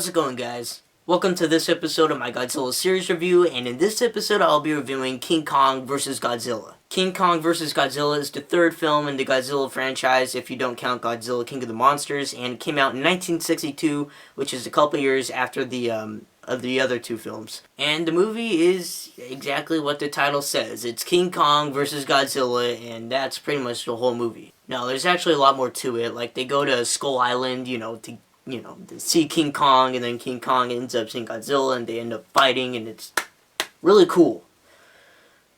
How's it going, guys? Welcome to this episode of my Godzilla series review, and in this episode I'll be reviewing King Kong vs. Godzilla. King Kong vs. Godzilla is the third film in the Godzilla franchise if you don't count Godzilla King of the Monsters, and it came out in 1962, which is a couple years after the other two films. And the movie is exactly what the title says. It's King Kong vs. Godzilla, and that's pretty much the whole movie. Now, there's actually a lot more to it. Like, they go to Skull Island, to see King Kong, and then King Kong ends up seeing Godzilla, and they end up fighting, and it's really cool.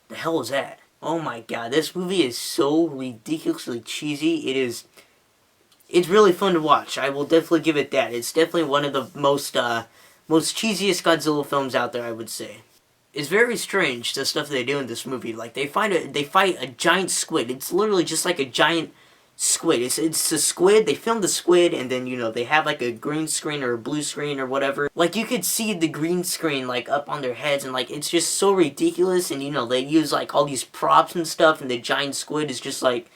The hell is that? Oh my god, this movie is so ridiculously cheesy. It's really fun to watch. I will definitely give it that. It's definitely one of the most cheesiest Godzilla films out there, I would say. It's very strange, the stuff they do in this movie. Like, they fight a giant squid. It's literally just like a giant squid. It's a squid. They film the squid, and then they have like a green screen or a blue screen or whatever. Like, you could see the green screen like up on their heads, and like it's just so ridiculous. And they use like all these props and stuff, and the giant squid is just like,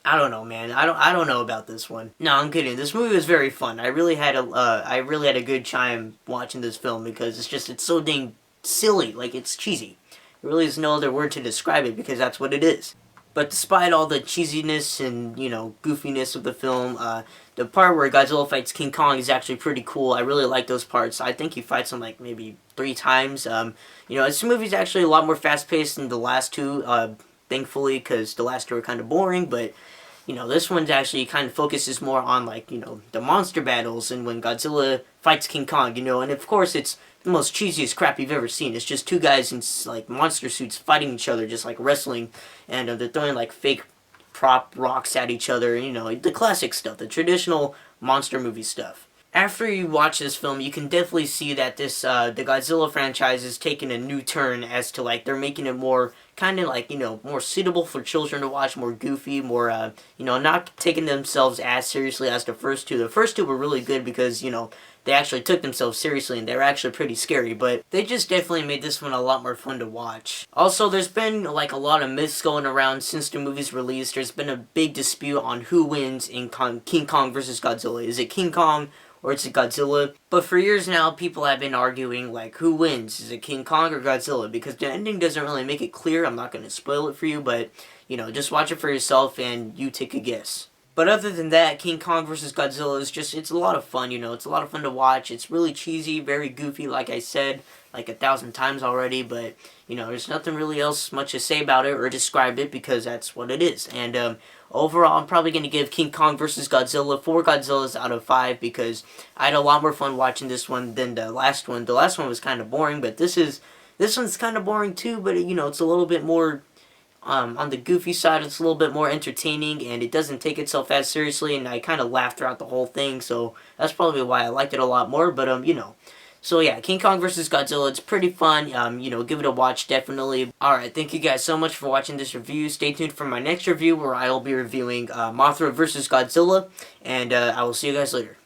I don't know, man. I don't know about this one. No, I'm kidding. This movie was very fun. I really had a good time watching this film because it's so dang silly. Like, it's cheesy. There really is no other word to describe it because that's what it is. But despite all the cheesiness and, goofiness of the film, the part where Godzilla fights King Kong is actually pretty cool. I really like those parts. I think he fights him, like, maybe 3 times. This movie's actually a lot more fast-paced than the last two, thankfully, because the last two are kind of boring, but this one's actually kind of focuses more on, like, the monster battles and when Godzilla fights King Kong, and of course it's the most cheesiest crap you've ever seen. It's just two guys in, like, monster suits fighting each other, just, like, wrestling, and they're throwing, like, fake prop rocks at each other, the classic stuff, the traditional monster movie stuff. After you watch this film, you can definitely see that the Godzilla franchise is taking a new turn as to, like, they're making it more kind of like, more suitable for children to watch, more goofy, more, not taking themselves as seriously as the first two. The first two were really good because, they actually took themselves seriously and they were actually pretty scary, but they just definitely made this one a lot more fun to watch. Also, there's been, like, a lot of myths going around since the movie's release. There's been a big dispute on who wins in King Kong vs. Godzilla. Is it King Kong or is it Godzilla? But for years now, people have been arguing, like, who wins? Is it King Kong or Godzilla? Because the ending doesn't really make it clear. I'm not going to spoil it for you, but, just watch it for yourself and you take a guess. But other than that, King Kong vs. Godzilla is it's a lot of fun, it's a lot of fun to watch. It's really cheesy, very goofy, like I said, like 1,000 times already, but, there's nothing really else much to say about it or describe it because that's what it is. And, overall, I'm probably going to give King Kong vs. Godzilla 4 Godzillas out of 5 because I had a lot more fun watching this one than the last one. The last one was kind of boring, but this one's kind of boring too, but, it's a little bit more on the goofy side. It's a little bit more entertaining, and it doesn't take itself as seriously, and I kind of laughed throughout the whole thing, so that's probably why I liked it a lot more, but, So yeah, King Kong vs. Godzilla, it's pretty fun, give it a watch, definitely. Alright, thank you guys so much for watching this review. Stay tuned for my next review, where I will be reviewing Mothra vs. Godzilla, and I will see you guys later.